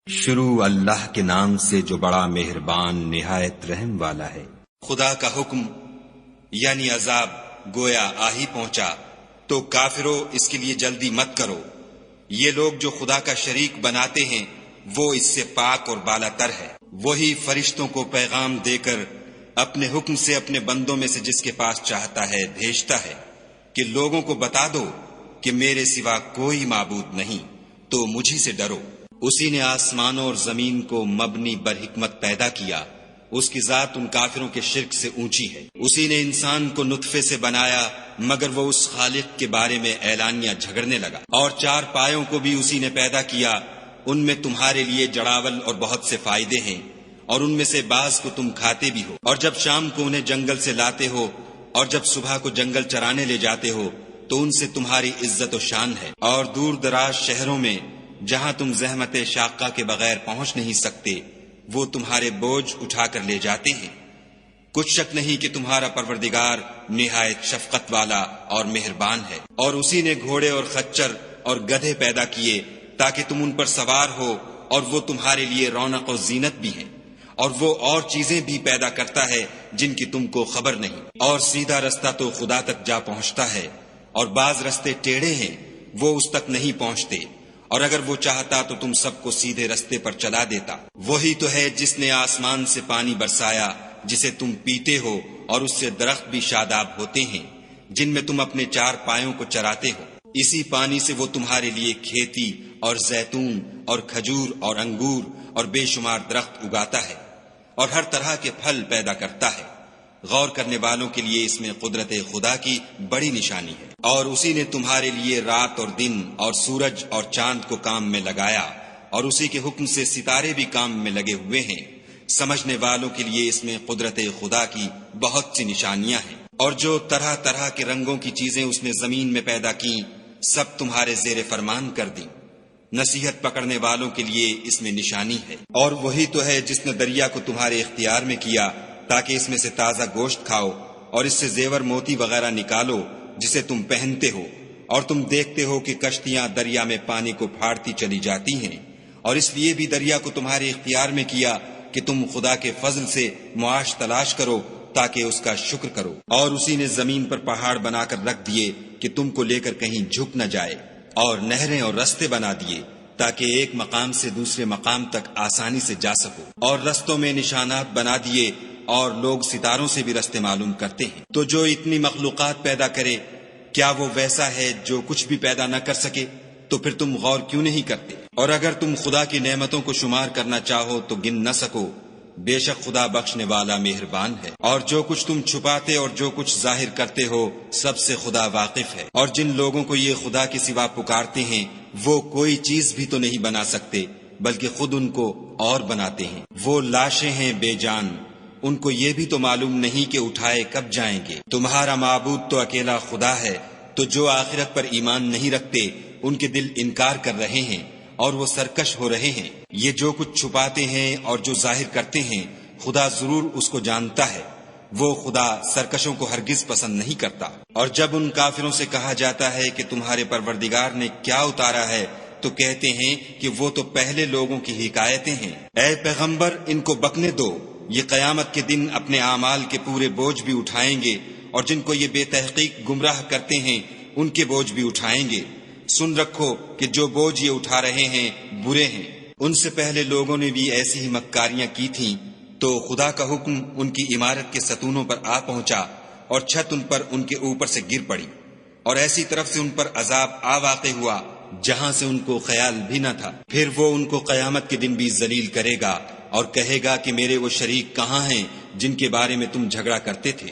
شروع اللہ کے نام سے جو بڑا مہربان نہایت رحم والا ہے۔ خدا کا حکم یعنی عذاب گویا آ ہی پہنچا تو کافروں اس کے لیے جلدی مت کرو۔ یہ لوگ جو خدا کا شریک بناتے ہیں وہ اس سے پاک اور بالا تر ہے۔ وہی فرشتوں کو پیغام دے کر اپنے حکم سے اپنے بندوں میں سے جس کے پاس چاہتا ہے بھیجتا ہے کہ لوگوں کو بتا دو کہ میرے سوا کوئی معبود نہیں، تو مجھی سے ڈرو۔ اسی نے آسمانوں اور زمین کو مبنی بر حکمت پیدا کیا، اس کی ذات ان کافروں کے شرک سے اونچی ہے۔ اسی نے انسان کو نطفے سے بنایا مگر وہ اس خالق کے بارے میں اعلانیہ جھگڑنے لگا۔ اور چار پایوں کو بھی اسی نے پیدا کیا، ان میں تمہارے لیے جڑاول اور بہت سے فائدے ہیں، اور ان میں سے بعض کو تم کھاتے بھی ہو۔ اور جب شام کو انہیں جنگل سے لاتے ہو اور جب صبح کو جنگل چرانے لے جاتے ہو تو ان سے تمہاری عزت و شان ہے۔ اور دور دراز شہروں میں جہاں تم زحمت شاقہ کے بغیر پہنچ نہیں سکتے وہ تمہارے بوجھ اٹھا کر لے جاتے ہیں۔ کچھ شک نہیں کہ تمہارا پروردگار نہایت شفقت والا اور مہربان ہے۔ اور اسی نے گھوڑے اور خچر اور گدھے پیدا کیے تاکہ تم ان پر سوار ہو، اور وہ تمہارے لیے رونق و زینت بھی ہیں۔ اور وہ اور چیزیں بھی پیدا کرتا ہے جن کی تم کو خبر نہیں۔ اور سیدھا رستہ تو خدا تک جا پہنچتا ہے، اور بعض رستے ٹیڑھے ہیں وہ اس تک نہیں پہنچتے، اور اگر وہ چاہتا تو تم سب کو سیدھے رستے پر چلا دیتا۔ وہی تو ہے جس نے آسمان سے پانی برسایا جسے تم پیتے ہو، اور اس سے درخت بھی شاداب ہوتے ہیں جن میں تم اپنے چار پایوں کو چراتے ہو۔ اسی پانی سے وہ تمہارے لیے کھیتی اور زیتون اور کھجور اور انگور اور بے شمار درخت اگاتا ہے، اور ہر طرح کے پھل پیدا کرتا ہے۔ غور کرنے والوں کے لیے اس میں قدرت خدا کی بڑی نشانی ہے۔ اور اسی نے تمہارے لیے رات اور دن اور سورج اور چاند کو کام میں لگایا، اور اسی کے حکم سے ستارے بھی کام میں لگے ہوئے ہیں۔ سمجھنے والوں کے لیے اس میں قدرت خدا کی بہت سی نشانیاں ہیں۔ اور جو طرح طرح کے رنگوں کی چیزیں اس نے زمین میں پیدا کی سب تمہارے زیر فرمان کر دیں۔ نصیحت پکڑنے والوں کے لیے اس میں نشانی ہے۔ اور وہی تو ہے جس نے دریا کو تمہارے اختیار میں کیا تاکہ اس میں سے تازہ گوشت کھاؤ اور اس سے زیور موتی وغیرہ نکالو جسے تم پہنتے ہو، اور تم دیکھتے ہو کہ کشتیاں دریا میں پانی کو پھاڑتی چلی جاتی ہیں۔ اور اس لیے بھی دریا کو تمہارے اختیار میں کیا کہ تم خدا کے فضل سے معاش تلاش کرو تاکہ اس کا شکر کرو۔ اور اسی نے زمین پر پہاڑ بنا کر رکھ دیے کہ تم کو لے کر کہیں جھک نہ جائے، اور نہریں اور رستے بنا دیے تاکہ ایک مقام سے دوسرے مقام تک آسانی سے جا سکو۔ اور رستوں میں نشانات بنا دیے، اور لوگ ستاروں سے بھی رستے معلوم کرتے ہیں۔ تو جو اتنی مخلوقات پیدا کرے کیا وہ ویسا ہے جو کچھ بھی پیدا نہ کر سکے؟ تو پھر تم غور کیوں نہیں کرتے؟ اور اگر تم خدا کی نعمتوں کو شمار کرنا چاہو تو گن نہ سکو، بے شک خدا بخشنے والا مہربان ہے۔ اور جو کچھ تم چھپاتے اور جو کچھ ظاہر کرتے ہو سب سے خدا واقف ہے۔ اور جن لوگوں کو یہ خدا کے سوا پکارتے ہیں وہ کوئی چیز بھی تو نہیں بنا سکتے بلکہ خود ان کو اور بناتے ہیں۔ وہ لاشیں ہیں بے جان، ان کو یہ بھی تو معلوم نہیں کہ اٹھائے کب جائیں گے۔ تمہارا معبود تو اکیلا خدا ہے، تو جو آخرت پر ایمان نہیں رکھتے ان کے دل انکار کر رہے ہیں اور وہ سرکش ہو رہے ہیں۔ یہ جو کچھ چھپاتے ہیں اور جو ظاہر کرتے ہیں خدا ضرور اس کو جانتا ہے۔ وہ خدا سرکشوں کو ہرگز پسند نہیں کرتا۔ اور جب ان کافروں سے کہا جاتا ہے کہ تمہارے پروردگار نے کیا اتارا ہے تو کہتے ہیں کہ وہ تو پہلے لوگوں کی حکایتیں ہیں۔ اے پیغمبر ان کو بکنے دو، یہ قیامت کے دن اپنے اعمال کے پورے بوجھ بھی اٹھائیں گے، اور جن کو یہ بے تحقیق گمراہ کرتے ہیں ان کے بوجھ بھی اٹھائیں گے۔ سن رکھو کہ جو بوجھ یہ اٹھا رہے ہیں برے ہیں۔ ان سے پہلے لوگوں نے بھی ایسی ہی مکاریاں کی تھیں، تو خدا کا حکم ان کی عمارت کے ستونوں پر آ پہنچا، اور چھت ان پر ان کے اوپر سے گر پڑی، اور ایسی طرف سے ان پر عذاب آ واقع ہوا جہاں سے ان کو خیال بھی نہ تھا۔ پھر وہ ان کو قیامت کے دن بھی ذلیل کرے گا اور کہے گا کہ میرے وہ شریک کہاں ہیں جن کے بارے میں تم جھگڑا کرتے تھے؟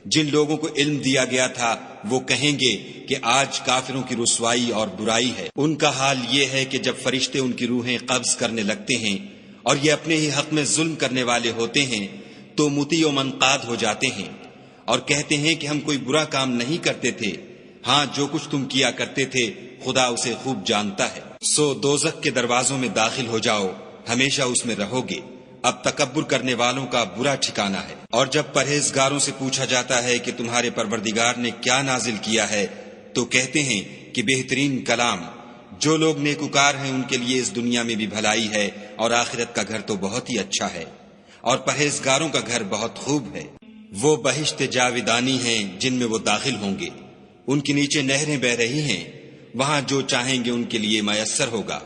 جن لوگوں کو علم دیا گیا تھا وہ کہیں گے کہ آج کافروں کی رسوائی اور برائی ہے۔ ان کا حال یہ ہے کہ جب فرشتے ان کی روحیں قبض کرنے لگتے ہیں اور یہ اپنے ہی حق میں ظلم کرنے والے ہوتے ہیں تو مطیع و منقاد ہو جاتے ہیں اور کہتے ہیں کہ ہم کوئی برا کام نہیں کرتے تھے، ہاں جو کچھ تم کیا کرتے تھے خدا اسے خوب جانتا ہے۔ سو دوزخ کے دروازوں میں داخل ہو جاؤ، ہمیشہ اس میں رہو گے، اب تکبر کرنے والوں کا برا ٹھکانہ ہے۔ اور جب پرہیزگاروں سے پوچھا جاتا ہے کہ تمہارے پروردگار نے کیا نازل کیا ہے تو کہتے ہیں کہ بہترین کلام جو لوگ نیکوکار ہیں ان کے لیے اس دنیا میں بھی بھلائی ہے اور آخرت کا گھر تو بہت ہی اچھا ہے، اور پرہیزگاروں کا گھر بہت خوب ہے۔ وہ بہشت جاویدانی ہیں جن میں وہ داخل ہوں گے، ان کے نیچے نہریں بہ رہی ہیں، وہاں جو چاہیں گے ان کے لیے میسر ہوگا۔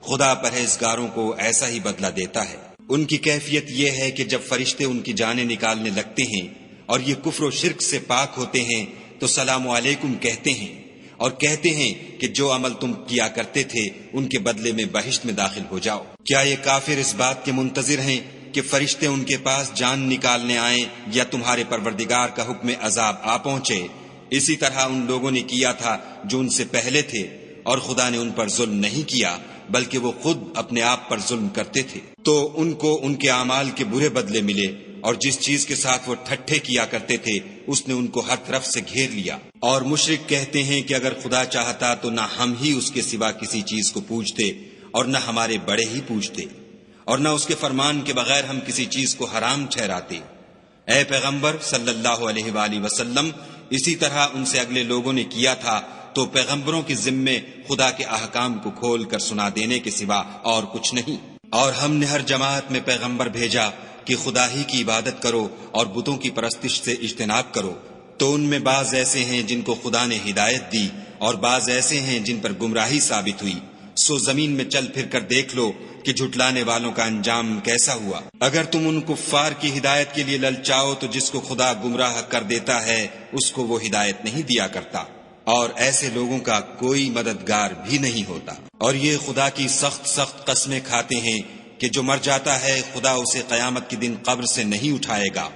خدا پرہیزگاروں کو ایسا ہی بدلہ دیتا ہے۔ ان کی کیفیت یہ ہے کہ جب فرشتے ان کی جانیں نکالنے لگتے ہیں اور یہ کفر و شرک سے پاک ہوتے ہیں تو سلام علیکم کہتے ہیں اور کہتے ہیں کہ جو عمل تم کیا کرتے تھے ان کے بدلے میں بہشت میں داخل ہو جاؤ۔ کیا یہ کافر اس بات کے منتظر ہیں کہ فرشتے ان کے پاس جان نکالنے آئیں یا تمہارے پروردگار کا حکم عذاب آ پہنچے؟ اسی طرح ان لوگوں نے کیا تھا جو ان سے پہلے تھے، اور خدا نے ان پر ظلم نہیں کیا بلکہ وہ خود اپنے آپ پر ظلم کرتے تھے۔ تو ان کو ان کے اعمال کے برے بدلے ملے، اور جس چیز کے ساتھ وہ ٹھٹھے کیا کرتے تھے اس نے ان کو ہر طرف سے گھیر لیا۔ اور مشرک کہتے ہیں کہ اگر خدا چاہتا تو نہ ہم ہی اس کے سوا کسی چیز کو پوجتے اور نہ ہمارے بڑے ہی پوجتے، اور نہ اس کے فرمان کے بغیر ہم کسی چیز کو حرام ٹھہراتے۔ اے پیغمبر صلی اللہ علیہ وآلہ وسلم، اسی طرح ان سے اگلے لوگوں نے کیا تھا، تو پیغمبروں کے ذمے خدا کے احکام کو کھول کر سنا دینے کے سوا اور کچھ نہیں۔ اور ہم نے ہر جماعت میں پیغمبر بھیجا کہ خدا ہی کی عبادت کرو اور بتوں کی پرستش سے اجتناب کرو، تو ان میں بعض ایسے ہیں جن کو خدا نے ہدایت دی اور بعض ایسے ہیں جن پر گمراہی ثابت ہوئی۔ سو زمین میں چل پھر کر دیکھ لو کہ جھٹلانے والوں کا انجام کیسا ہوا۔ اگر تم ان کفار کی ہدایت کے لیے للچاؤ تو جس کو خدا گمراہ کر دیتا ہے اس کو وہ ہدایت نہیں دیا کرتا، اور ایسے لوگوں کا کوئی مددگار بھی نہیں ہوتا۔ اور یہ خدا کی سخت سخت قسمیں کھاتے ہیں کہ جو مر جاتا ہے خدا اسے قیامت کے دن قبر سے نہیں اٹھائے گا۔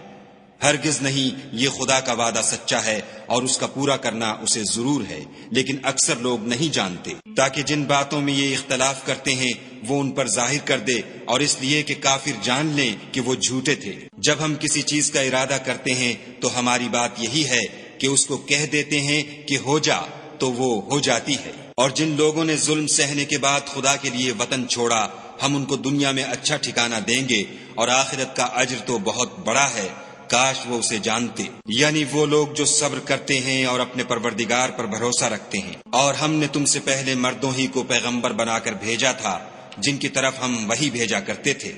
ہرگز نہیں، یہ خدا کا وعدہ سچا ہے اور اس کا پورا کرنا اسے ضرور ہے، لیکن اکثر لوگ نہیں جانتے، تاکہ جن باتوں میں یہ اختلاف کرتے ہیں وہ ان پر ظاہر کر دے، اور اس لیے کہ کافر جان لیں کہ وہ جھوٹے تھے۔ جب ہم کسی چیز کا ارادہ کرتے ہیں تو ہماری بات یہی ہے کہ اس کو کہہ دیتے ہیں کہ ہو جا، تو وہ ہو جاتی ہے۔ اور جن لوگوں نے ظلم سہنے کے بعد خدا کے لیے وطن چھوڑا، ہم ان کو دنیا میں اچھا ٹھکانہ دیں گے، اور آخرت کا اجر تو بہت بڑا ہے، کاش وہ اسے جانتے۔ یعنی وہ لوگ جو صبر کرتے ہیں اور اپنے پروردگار پر بھروسہ رکھتے ہیں۔ اور ہم نے تم سے پہلے مردوں ہی کو پیغمبر بنا کر بھیجا تھا جن کی طرف ہم وحی بھیجا کرتے تھے۔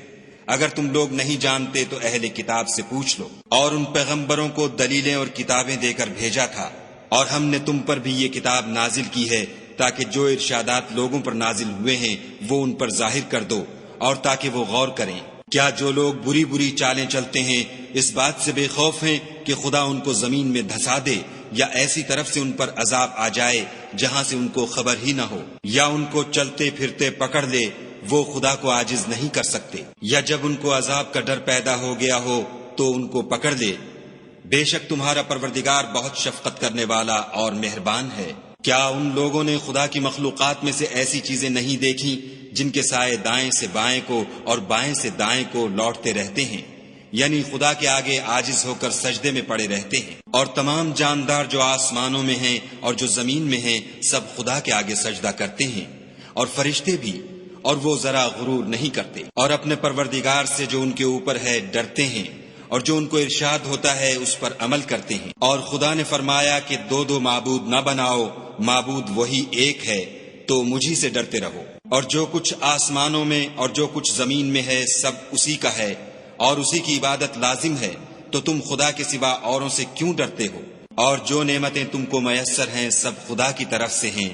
اگر تم لوگ نہیں جانتے تو اہل کتاب سے پوچھ لو۔ اور ان پیغمبروں کو دلیلیں اور کتابیں دے کر بھیجا تھا، اور ہم نے تم پر بھی یہ کتاب نازل کی ہے تاکہ جو ارشادات لوگوں پر نازل ہوئے ہیں وہ ان پر ظاہر کر دو، اور تاکہ وہ غور کریں۔ کیا جو لوگ بری بری چالیں چلتے ہیں اس بات سے بے خوف ہیں کہ خدا ان کو زمین میں دھسا دے، یا ایسی طرف سے ان پر عذاب آ جائے جہاں سے ان کو خبر ہی نہ ہو، یا ان کو چلتے پھرتے پکڑ لے، وہ خدا کو عاجز نہیں کر سکتے، یا جب ان کو عذاب کا ڈر پیدا ہو گیا ہو تو ان کو پکڑ لے۔ بے شک تمہارا پروردگار بہت شفقت کرنے والا اور مہربان ہے۔ کیا ان لوگوں نے خدا کی مخلوقات میں سے ایسی چیزیں نہیں دیکھی جن کے سائے دائیں سے بائیں کو اور بائیں سے دائیں کو لوٹتے رہتے ہیں، یعنی خدا کے آگے عاجز ہو کر سجدے میں پڑے رہتے ہیں؟ اور تمام جاندار جو آسمانوں میں ہیں اور جو زمین میں ہیں سب خدا کے آگے سجدہ کرتے ہیں، اور فرشتے بھی، اور وہ ذرا غرور نہیں کرتے، اور اپنے پروردگار سے جو ان کے اوپر ہے ڈرتے ہیں، اور جو ان کو ارشاد ہوتا ہے اس پر عمل کرتے ہیں۔ اور خدا نے فرمایا کہ دو دو معبود نہ بناؤ، معبود وہی ایک ہے، تو مجھی سے ڈرتے رہو۔ اور جو کچھ آسمانوں میں اور جو کچھ زمین میں ہے سب اسی کا ہے، اور اسی کی عبادت لازم ہے، تو تم خدا کے سوا اوروں سے کیوں ڈرتے ہو؟ اور جو نعمتیں تم کو میسر ہیں سب خدا کی طرف سے ہیں۔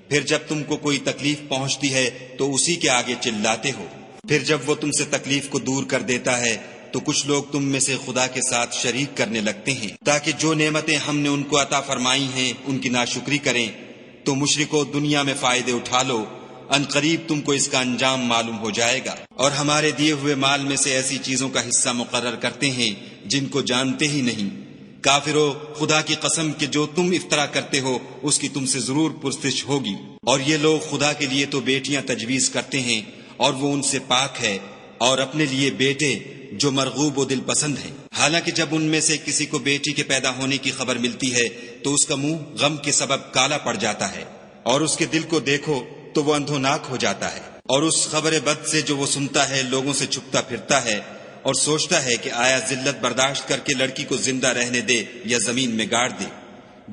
پھر جب تم کو کوئی تکلیف پہنچتی ہے تو اسی کے آگے چلاتے ہو، پھر جب وہ تم سے تکلیف کو دور کر دیتا ہے تو کچھ لوگ تم میں سے خدا کے ساتھ شریک کرنے لگتے ہیں تاکہ جو نعمتیں ہم نے ان کو عطا فرمائی ہیں ان کی ناشکری کریں۔ تو مشرکو دنیا میں فائدے اٹھا لو، ان قریب تم کو اس کا انجام معلوم ہو جائے گا۔ اور ہمارے دیے ہوئے مال میں سے ایسی چیزوں کا حصہ مقرر کرتے ہیں جن کو جانتے ہی نہیں۔ کافرو، خدا کی قسم کہ جو تم افطرا کرتے ہو اس کی تم سے ضرور پرسش ہوگی۔ اور یہ لوگ خدا کے لیے تو بیٹیاں تجویز کرتے ہیں اور وہ ان سے پاک ہے، اور اپنے لیے بیٹے جو مرغوب و دل پسند ہیں۔ حالانکہ جب ان میں سے کسی کو بیٹی کے پیدا ہونے کی خبر ملتی ہے تو اس کا منہ غم کے سبب کالا پڑ جاتا ہے، اور اس کے دل کو دیکھو تو وہ اندھوناک ہو جاتا ہے، اور اس خبر بد سے جو وہ سنتا ہے لوگوں سے چھپتا پھرتا ہے اور سوچتا ہے کہ آیا ذلت برداشت کر کے لڑکی کو زندہ رہنے دے یا زمین میں گاڑ دے۔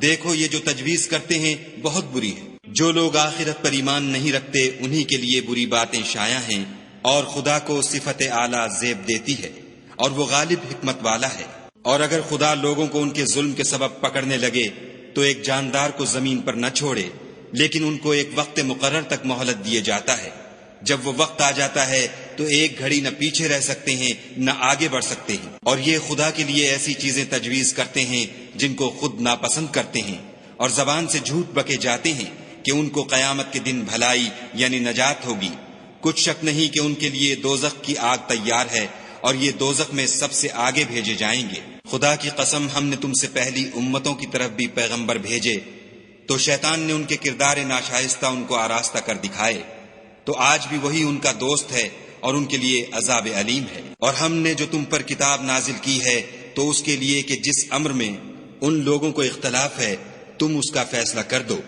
دیکھو یہ جو تجویز کرتے ہیں بہت بری ہے۔ جو لوگ آخرت پر ایمان نہیں رکھتے انہی کے لیے بری باتیں شائع ہیں، اور خدا کو صفت اعلیٰ زیب دیتی ہے، اور وہ غالب حکمت والا ہے۔ اور اگر خدا لوگوں کو ان کے ظلم کے سبب پکڑنے لگے تو ایک جاندار کو زمین پر نہ چھوڑے، لیکن ان کو ایک وقت مقرر تک مہلت دیے جاتا ہے۔ جب وہ وقت آ جاتا ہے تو ایک گھڑی نہ پیچھے رہ سکتے ہیں نہ آگے بڑھ سکتے ہیں، اور یہ خدا کے لیے ایسی چیزیں تجویز کرتے ہیں جن کو خود ناپسند کرتے ہیں، اور زبان سے جھوٹ بکے جاتے ہیں کہ ان کو قیامت کے دن بھلائی یعنی نجات ہوگی۔ کچھ شک نہیں کہ ان کے لیے دوزخ کی آگ تیار ہے، اور یہ دوزخ میں سب سے آگے بھیجے جائیں گے۔ خدا کی قسم، ہم نے تم سے پہلی امتوں کی طرف بھی پیغمبر بھیجے، تو شیطان نے ان کے کردار ناشائستہ ان کو آراستہ کر دکھائے، تو آج بھی وہی ان کا دوست ہے اور ان کے لیے عذاب علیم ہے۔ اور ہم نے جو تم پر کتاب نازل کی ہے تو اس کے لیے کہ جس امر میں ان لوگوں کو اختلاف ہے تم اس کا فیصلہ کر دو،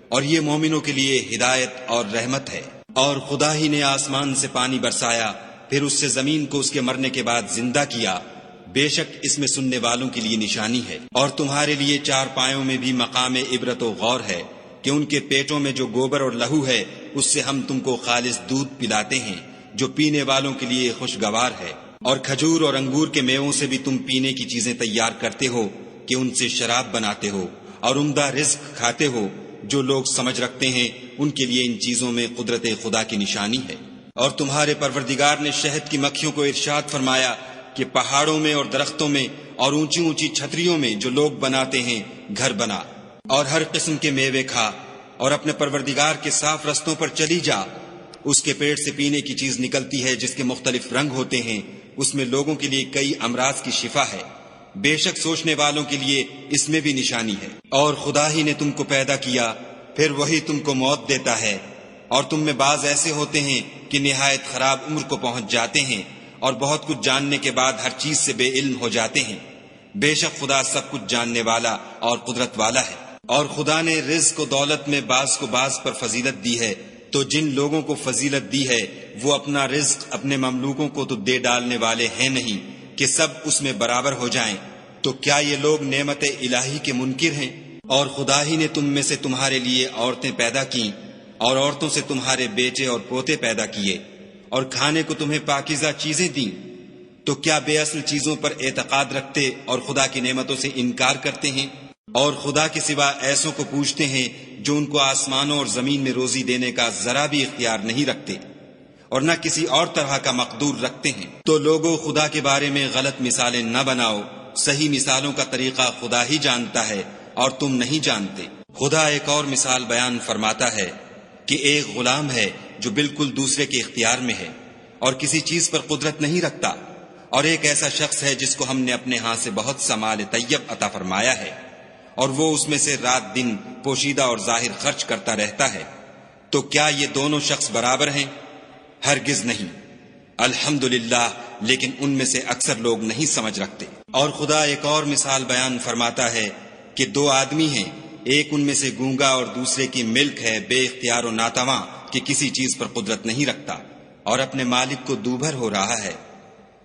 اور یہ مومنوں کے لیے ہدایت اور رحمت ہے۔ اور خدا ہی نے آسمان سے پانی برسایا، پھر اس سے زمین کو اس کے مرنے کے بعد زندہ کیا، بے شک اس میں سننے والوں کے لیے نشانی ہے۔ اور تمہارے لیے چار پایوں میں بھی مقام عبرت و غور ہے کہ ان کے پیٹوں میں جو گوبر اور لہو ہے اس سے ہم تم کو خالص دودھ پلاتے ہیں جو پینے والوں کے لیے خوشگوار ہے، اور کھجور اور انگور کے میووں سے بھی تم پینے کی چیزیں تیار کرتے ہو کہ ان سے شراب بناتے ہو، اور عمدہ رزق کھاتے ہو۔ جو لوگ سمجھ رکھتے ہیں ان کے لیے ان چیزوں میں قدرت خدا کی نشانی ہے۔ اور تمہارے پروردگار نے شہد کی مکھیوں کو ارشاد فرمایا کہ پہاڑوں میں اور درختوں میں اور اونچی اونچی چھتریوں میں جو لوگ بناتے ہیں گھر بنا، اور ہر قسم کے میوے کھا، اور اپنے پروردگار کے صاف رستوں پر چلی جا۔ اس کے پیٹ سے پینے کی چیز نکلتی ہے جس کے مختلف رنگ ہوتے ہیں، اس میں لوگوں کے لیے کئی امراض کی شفا ہے، بے شک سوچنے والوں کے لیے اس میں بھی نشانی ہے۔ اور خدا ہی نے تم کو پیدا کیا، پھر وہی تم کو موت دیتا ہے، اور تم میں بعض ایسے ہوتے ہیں کہ نہایت خراب عمر کو پہنچ جاتے ہیں، اور بہت کچھ جاننے کے بعد ہر چیز سے بے علم ہو جاتے ہیں۔ بے شک خدا سب کچھ جاننے والا اور قدرت والا ہے۔ اور خدا نے رزق و دولت میں بعض کو بعض پر فضیلت دی ہے، تو جن لوگوں کو فضیلت دی ہے وہ اپنا رزق اپنے مملوکوں کو تو دے ڈالنے والے ہیں نہیں کہ سب اس میں برابر ہو جائیں، تو کیا یہ لوگ نعمت الہی کے منکر ہیں؟ اور خدا ہی نے تم میں سے تمہارے لیے عورتیں پیدا کیں، اور عورتوں سے تمہارے بیٹے اور پوتے پیدا کیے، اور کھانے کو تمہیں پاکیزہ چیزیں دیں، تو کیا بے اصل چیزوں پر اعتقاد رکھتے اور خدا کی نعمتوں سے انکار کرتے ہیں؟ اور خدا کے سوا ایسوں کو پوچھتے ہیں جو ان کو آسمانوں اور زمین میں روزی دینے کا ذرا بھی اختیار نہیں رکھتے، اور نہ کسی اور طرح کا مقدور رکھتے ہیں۔ تو لوگوں، خدا کے بارے میں غلط مثالیں نہ بناؤ، صحیح مثالوں کا طریقہ خدا ہی جانتا ہے اور تم نہیں جانتے۔ خدا ایک اور مثال بیان فرماتا ہے کہ ایک غلام ہے جو بالکل دوسرے کے اختیار میں ہے اور کسی چیز پر قدرت نہیں رکھتا، اور ایک ایسا شخص ہے جس کو ہم نے اپنے ہاں سے بہت سا مال طیب عطا فرمایا ہے، اور وہ اس میں سے رات دن پوشیدہ اور ظاہر خرچ کرتا رہتا ہے۔ تو کیا یہ دونوں شخص برابر ہیں؟ ہرگز نہیں۔ الحمدللہ، لیکن ان میں سے اکثر لوگ نہیں سمجھ رکھتے۔ اور خدا ایک اور مثال بیان فرماتا ہے کہ دو آدمی ہیں، ایک ان میں سے گونگا اور دوسرے کی ملک ہے، بے اختیار و ناتواں کہ کسی چیز پر قدرت نہیں رکھتا، اور اپنے مالک کو دوبھر ہو رہا ہے۔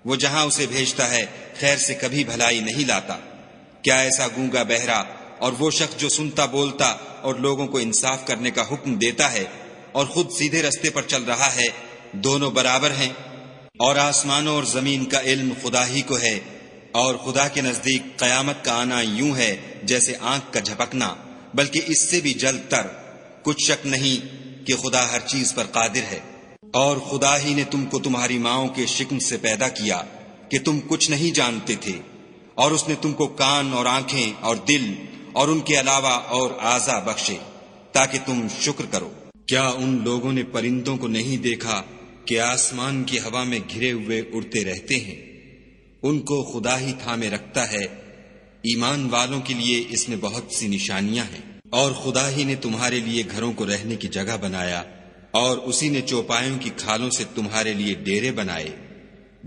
وہ جہاں اسے بھیجتا ہے خیر سے کبھی بھلائی نہیں لاتا۔ کیا ایسا گونگا بہرا اور وہ شخص جو سنتا بولتا اور لوگوں کو انصاف کرنے کا حکم دیتا ہے اور خود سیدھے رستے پر چل رہا ہے، دونوں برابر ہیں؟ اور آسمانوں اور زمین کا علم خدا ہی کو ہے، اور خدا کے نزدیک قیامت کا آنا یوں ہے جیسے آنکھ کا جھپکنا، بلکہ اس سے بھی جلد تر۔ کچھ شک نہیں کہ خدا ہر چیز پر قادر ہے۔ اور خدا ہی نے تم کو تمہاری ماؤں کے شکم سے پیدا کیا کہ تم کچھ نہیں جانتے تھے، اور اس نے تم کو کان اور آنکھیں اور دل اور ان کے علاوہ اور اعضاء بخشے تاکہ تم شکر کرو۔ کیا ان لوگوں نے پرندوں کو نہیں دیکھا کہ آسمان کی ہوا میں گھرے ہوئے اڑتے رہتے ہیں؟ ان کو خدا ہی تھامے رکھتا ہے۔ ایمان والوں کے لیے اس میں بہت سی نشانیاں ہیں۔ اور خدا ہی نے تمہارے لیے گھروں کو رہنے کی جگہ بنایا، اور اسی نے چوپایوں کی کھالوں سے تمہارے لیے ڈیرے بنائے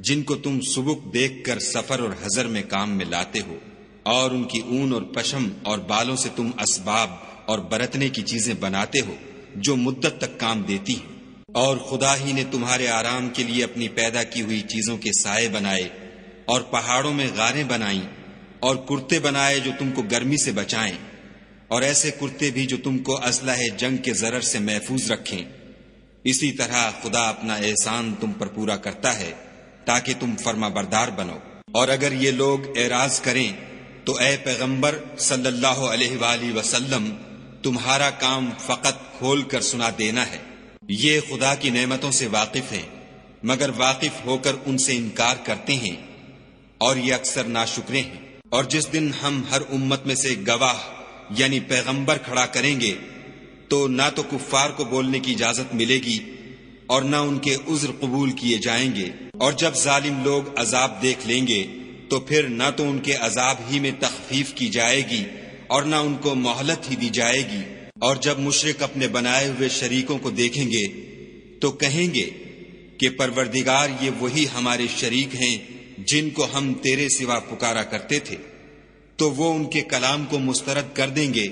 جن کو تم سبک دیکھ کر سفر اور حضر میں کام میں لاتے ہو، اور ان کی اون اور پشم اور بالوں سے تم اسباب اور برتنے کی چیزیں بناتے ہو جو مدت تک کام دیتی ہیں۔ اور خدا ہی نے تمہارے آرام کے لیے اپنی پیدا کی ہوئی چیزوں کے سائے بنائے، اور پہاڑوں میں غاریں بنائیں، اور کرتے بنائے جو تم کو گرمی سے بچائیں، اور ایسے کرتے بھی جو تم کو اسلحہ جنگ کے ضرر سے محفوظ رکھیں۔ اسی طرح خدا اپنا احسان تم پر پورا کرتا ہے تاکہ تم فرما بردار بنو۔ اور اگر یہ لوگ اعراض کریں تو اے پیغمبر صلی اللہ علیہ وآلہ وسلم، تمہارا کام فقط کھول کر سنا دینا ہے۔ یہ خدا کی نعمتوں سے واقف ہیں، مگر واقف ہو کر ان سے انکار کرتے ہیں، اور یہ اکثر ناشکرے ہیں۔ اور جس دن ہم ہر امت میں سے گواہ یعنی پیغمبر کھڑا کریں گے تو نہ تو کفار کو بولنے کی اجازت ملے گی اور نہ ان کے عذر قبول کیے جائیں گے۔ اور جب ظالم لوگ عذاب دیکھ لیں گے تو پھر نہ تو ان کے عذاب ہی میں تخفیف کی جائے گی اور نہ ان کو مہلت ہی دی جائے گی۔ اور جب مشرک اپنے بنائے ہوئے شریکوں کو دیکھیں گے تو کہیں گے کہ پروردگار، یہ وہی ہمارے شریک ہیں جن کو ہم تیرے سوا پکارا کرتے تھے۔ تو وہ ان کے کلام کو مسترد کر دیں گے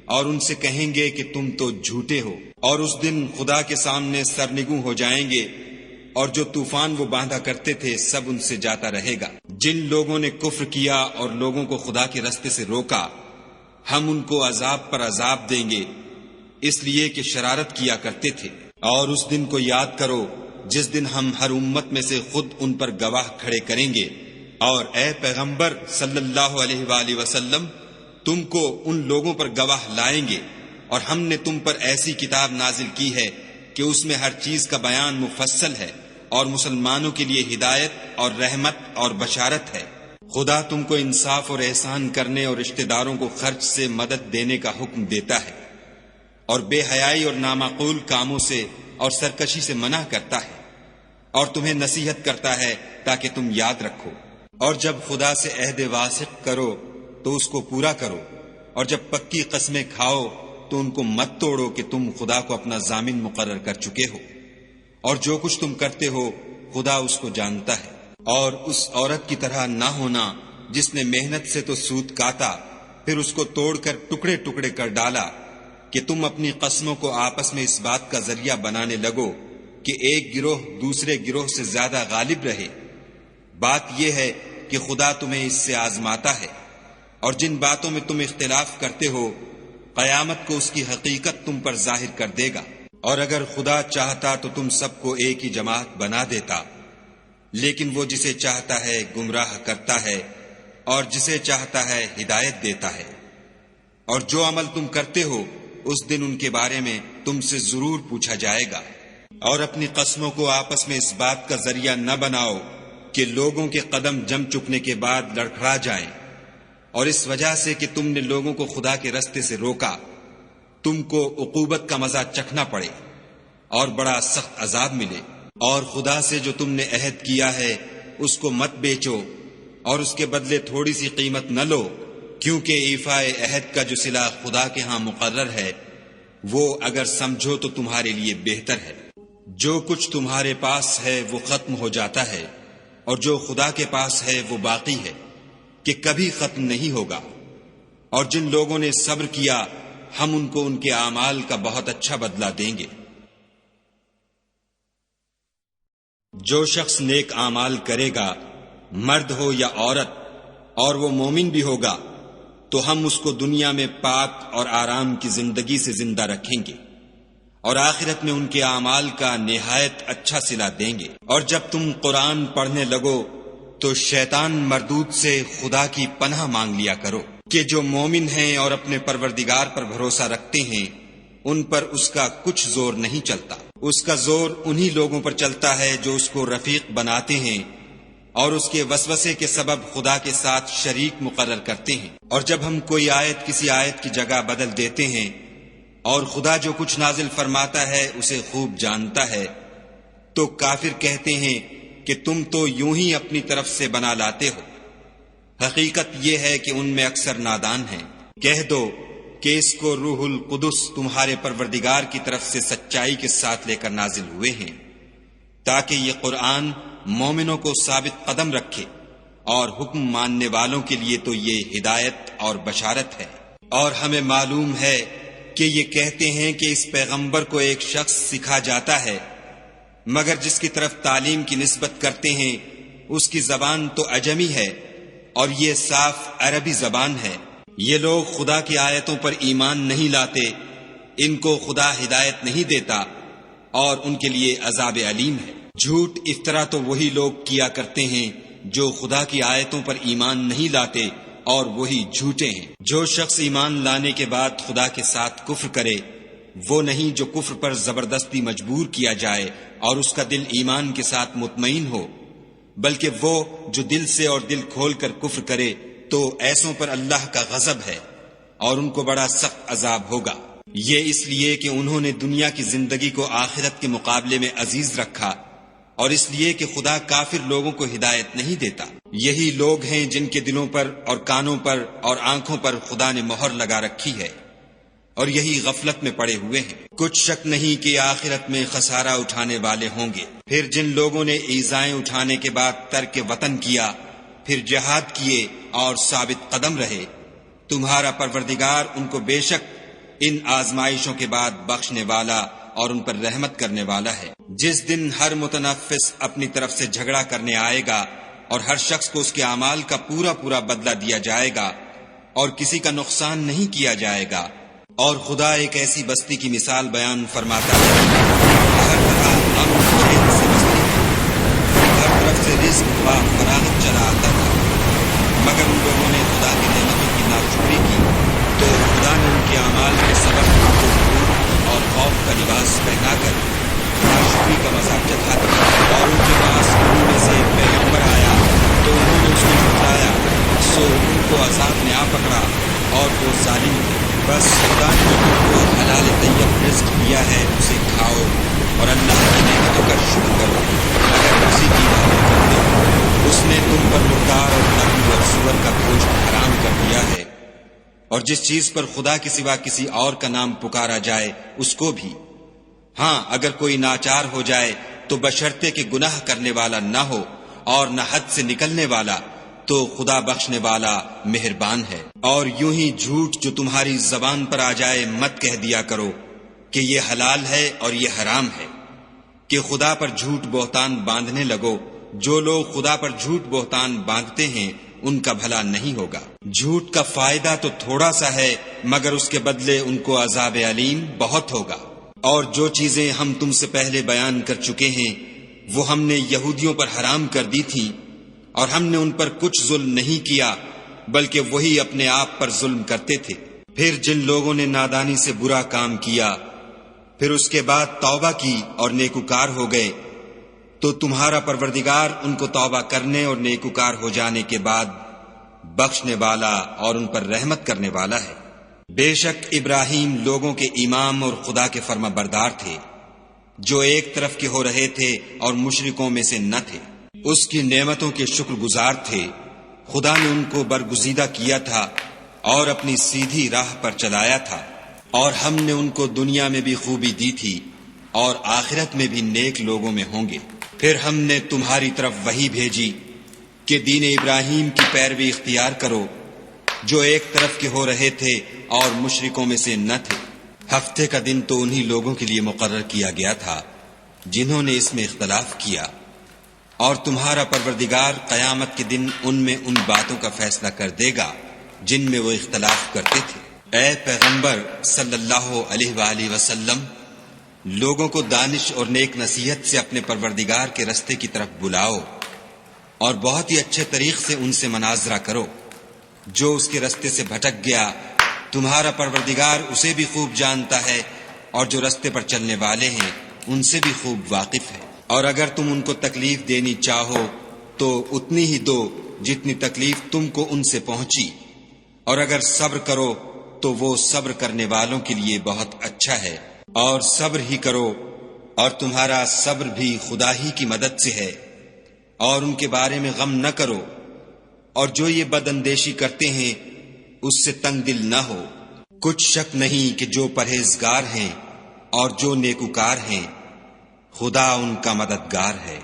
اور ان سے کہیں گے کہ تم تو جھوٹے ہو۔ اور اس دن خدا کے سامنے سرنگوں ہو جائیں گے، اور جو طوفان وہ باندھا کرتے تھے سب ان سے جاتا رہے گا۔ جن لوگوں نے کفر کیا اور لوگوں کو خدا کے رستے سے روکا، ہم ان کو عذاب پر عذاب دیں گے، اس لیے کہ شرارت کیا کرتے تھے۔ اور اس دن کو یاد کرو جس دن ہم ہر امت میں سے خود ان پر گواہ کھڑے کریں گے۔ اور اے پیغمبر صلی اللہ علیہ وآلہ وسلم، تم کو ان لوگوں پر گواہ لائیں گے، اور ہم نے تم پر ایسی کتاب نازل کی ہے کہ اس میں ہر چیز کا بیان مفصل ہے، اور مسلمانوں کے لیے ہدایت اور رحمت اور بشارت ہے۔ خدا تم کو انصاف اور احسان کرنے اور رشتہ داروں کو خرچ سے مدد دینے کا حکم دیتا ہے، اور بے حیائی اور نامعقول کاموں سے اور سرکشی سے منع کرتا ہے، اور تمہیں نصیحت کرتا ہے تاکہ تم یاد رکھو۔ اور جب خدا سے عہد واثق کرو تو اس کو پورا کرو، اور جب پکی قسمیں کھاؤ تو ان کو مت توڑو کہ تم خدا کو اپنا ضامن مقرر کر چکے ہو، اور جو کچھ تم کرتے ہو خدا اس کو جانتا ہے۔ اور اس عورت کی طرح نہ ہونا جس نے محنت سے تو سود کاتا، پھر اس کو توڑ کر ٹکڑے ٹکڑے کر ڈالا، کہ تم اپنی قسموں کو آپس میں اس بات کا ذریعہ بنانے لگو کہ ایک گروہ دوسرے گروہ سے زیادہ غالب رہے۔ بات یہ ہے کہ خدا تمہیں اس سے آزماتا ہے، اور جن باتوں میں تم اختلاف کرتے ہو قیامت کو اس کی حقیقت تم پر ظاہر کر دے گا۔ اور اگر خدا چاہتا تو تم سب کو ایک ہی جماعت بنا دیتا، لیکن وہ جسے چاہتا ہے گمراہ کرتا ہے اور جسے چاہتا ہے ہدایت دیتا ہے۔ اور جو عمل تم کرتے ہو اس دن ان کے بارے میں تم سے ضرور پوچھا جائے گا۔ اور اپنی قسموں کو آپس میں اس بات کا ذریعہ نہ بناؤ کہ لوگوں کے قدم جم چکنے کے بعد لڑکھڑا جائیں، اور اس وجہ سے کہ تم نے لوگوں کو خدا کے رستے سے روکا تم کو عقوبت کا مزہ چکھنا پڑے اور بڑا سخت عذاب ملے۔ اور خدا سے جو تم نے عہد کیا ہے اس کو مت بیچو، اور اس کے بدلے تھوڑی سی قیمت نہ لو، کیونکہ ایفائے عہد کا جو صلہ خدا کے ہاں مقرر ہے وہ اگر سمجھو تو تمہارے لیے بہتر ہے۔ جو کچھ تمہارے پاس ہے وہ ختم ہو جاتا ہے، اور جو خدا کے پاس ہے وہ باقی ہے کہ کبھی ختم نہیں ہوگا۔ اور جن لوگوں نے صبر کیا ہم ان کو ان کے اعمال کا بہت اچھا بدلہ دیں گے۔ جو شخص نیک اعمال کرے گا، مرد ہو یا عورت، اور وہ مومن بھی ہوگا، تو ہم اس کو دنیا میں پاک اور آرام کی زندگی سے زندہ رکھیں گے، اور آخرت میں ان کے اعمال کا نہایت اچھا صلہ دیں گے۔ اور جب تم قرآن پڑھنے لگو تو شیطان مردود سے خدا کی پناہ مانگ لیا کرو کہ جو مومن ہیں اور اپنے پروردگار پر بھروسہ رکھتے ہیں ان پر اس کا کچھ زور نہیں چلتا۔ اس کا زور انہی لوگوں پر چلتا ہے جو اس کو رفیق بناتے ہیں اور اس کے وسوسے کے سبب خدا کے ساتھ شریک مقرر کرتے ہیں۔ اور جب ہم کوئی آیت کسی آیت کی جگہ بدل دیتے ہیں اور خدا جو کچھ نازل فرماتا ہے اسے خوب جانتا ہے، تو کافر کہتے ہیں کہ تم تو یوں ہی اپنی طرف سے بنا لاتے ہو۔ حقیقت یہ ہے کہ ان میں اکثر نادان ہیں۔ کہہ دو کہ اس کو روح القدس تمہارے پروردگار کی طرف سے سچائی کے ساتھ لے کر نازل ہوئے ہیں، تاکہ یہ قرآن مومنوں کو ثابت قدم رکھے، اور حکم ماننے والوں کے لیے تو یہ ہدایت اور بشارت ہے۔ اور ہمیں معلوم ہے کہ یہ کہتے ہیں کہ اس پیغمبر کو ایک شخص سکھا جاتا ہے، مگر جس کی طرف تعلیم کی نسبت کرتے ہیں اس کی زبان تو عجمی ہے اور یہ صاف عربی زبان ہے۔ یہ لوگ خدا کی آیتوں پر ایمان نہیں لاتے، ان کو خدا ہدایت نہیں دیتا اور ان کے لیے عذاب علیم ہے۔ جھوٹ افطرا تو وہی لوگ کیا کرتے ہیں جو خدا کی آیتوں پر ایمان نہیں لاتے اور وہی جھوٹے ہیں۔ جو شخص ایمان لانے کے بعد خدا کے ساتھ کفر کرے وہ نہیں جو کفر پر زبردستی مجبور کیا جائے اور اس کا دل ایمان کے ساتھ مطمئن ہو، بلکہ وہ جو دل سے اور دل کھول کر کفر کرے تو ایسوں پر اللہ کا غضب ہے اور ان کو بڑا سخت عذاب ہوگا۔ یہ اس لیے کہ انہوں نے دنیا کی زندگی کو آخرت کے مقابلے میں عزیز رکھا اور اس لیے کہ خدا کافر لوگوں کو ہدایت نہیں دیتا۔ یہی لوگ ہیں جن کے دلوں پر اور کانوں پر اور آنکھوں پر خدا نے مہر لگا رکھی ہے اور یہی غفلت میں پڑے ہوئے ہیں۔ کچھ شک نہیں کہ آخرت میں خسارہ اٹھانے والے ہوں گے۔ پھر جن لوگوں نے ایذائیں اٹھانے کے بعد ترک وطن کیا، پھر جہاد کیے اور ثابت قدم رہے، تمہارا پروردگار ان کو بے شک ان آزمائشوں کے بعد بخشنے والا اور ان پر رحمت کرنے والا ہے۔ جس دن ہر متنفس اپنی طرف سے جھگڑا کرنے آئے گا اور ہر شخص کو اس کے اعمال کا پورا پورا بدلہ دیا جائے گا اور کسی کا نقصان نہیں کیا جائے گا۔ اور خدا ایک ایسی بستی کی مثال بیان فرماتا ہے ہر طرح امن چین سے بستی ہے، ہر طرف سے رزق و فراغت چلا آتا تھا، مگر ان لوگوں نے خدا کی نعمتوں کی ناشکری کی تو خدا نے ان کے اعمال کے سبب ان کو غرور اور خوف کا لباس پہنا کر ناشکری کا مذاق چکھا دیا۔ اور ان کے پاس ان میں سے ایک پیغمبر آیا تو انہوں نے اس کو جھٹلایا، سو ان کو عذاب نے آ پکڑا اور وہ ظالم تھے۔ بس خدا نے جو تم کو حلال طیب رزق دیا ہے اسے کھاؤ اور اللہ کی نعمتوں کا شکر کرو اگر اسی کی عبادت کرتے ہو۔ اس نے تم پر مردار اور نبی اور سور کا گوشت حرام کر دیا ہے اور جس چیز پر خدا کے سوا کسی اور کا نام پکارا جائے اس کو بھی۔ ہاں اگر کوئی ناچار ہو جائے تو بشرطے کہ گناہ کرنے والا نہ ہو اور نہ حد سے نکلنے والا، تو خدا بخشنے والا مہربان ہے۔ اور یوں ہی جھوٹ جو تمہاری زبان پر آ جائے مت کہہ دیا کرو کہ یہ حلال ہے اور یہ حرام ہے، کہ خدا پر جھوٹ بہتان باندھنے لگو۔ جو لوگ خدا پر جھوٹ بہتان باندھتے ہیں ان کا بھلا نہیں ہوگا۔ جھوٹ کا فائدہ تو تھوڑا سا ہے مگر اس کے بدلے ان کو عذاب علیم بہت ہوگا۔ اور جو چیزیں ہم تم سے پہلے بیان کر چکے ہیں وہ ہم نے یہودیوں پر حرام کر دی تھی اور ہم نے ان پر کچھ ظلم نہیں کیا بلکہ وہی اپنے آپ پر ظلم کرتے تھے۔ پھر جن لوگوں نے نادانی سے برا کام کیا پھر اس کے بعد توبہ کی اور نیکوکار ہو گئے تو تمہارا پروردگار ان کو توبہ کرنے اور نیکوکار ہو جانے کے بعد بخشنے والا اور ان پر رحمت کرنے والا ہے۔ بے شک ابراہیم لوگوں کے امام اور خدا کے فرما بردار تھے جو ایک طرف کے ہو رہے تھے اور مشرکوں میں سے نہ تھے۔ اس کی نعمتوں کے شکر گزار تھے۔ خدا نے ان کو برگزیدہ کیا تھا اور اپنی سیدھی راہ پر چلایا تھا، اور ہم نے ان کو دنیا میں بھی خوبی دی تھی اور آخرت میں بھی نیک لوگوں میں ہوں گے۔ پھر ہم نے تمہاری طرف وحی بھیجی کہ دین ابراہیم کی پیروی اختیار کرو جو ایک طرف کے ہو رہے تھے اور مشرکوں میں سے نہ تھے۔ ہفتے کا دن تو انہی لوگوں کے لیے مقرر کیا گیا تھا جنہوں نے اس میں اختلاف کیا، اور تمہارا پروردگار قیامت کے دن ان میں ان باتوں کا فیصلہ کر دے گا جن میں وہ اختلاف کرتے تھے۔ اے پیغمبر صلی اللہ علیہ وآلہ وسلم، لوگوں کو دانش اور نیک نصیحت سے اپنے پروردگار کے رستے کی طرف بلاؤ اور بہت ہی اچھے طریق سے ان سے مناظرہ کرو۔ جو اس کے رستے سے بھٹک گیا تمہارا پروردگار اسے بھی خوب جانتا ہے، اور جو رستے پر چلنے والے ہیں ان سے بھی خوب واقف ہے۔ اور اگر تم ان کو تکلیف دینی چاہو تو اتنی ہی دو جتنی تکلیف تم کو ان سے پہنچی، اور اگر صبر کرو تو وہ صبر کرنے والوں کے لیے بہت اچھا ہے۔ اور صبر ہی کرو، اور تمہارا صبر بھی خدا ہی کی مدد سے ہے، اور ان کے بارے میں غم نہ کرو، اور جو یہ بد اندیشی کرتے ہیں اس سے تنگ دل نہ ہو۔ کچھ شک نہیں کہ جو پرہیزگار ہیں اور جو نیکوکار ہیں خدا ان کا مددگار ہے۔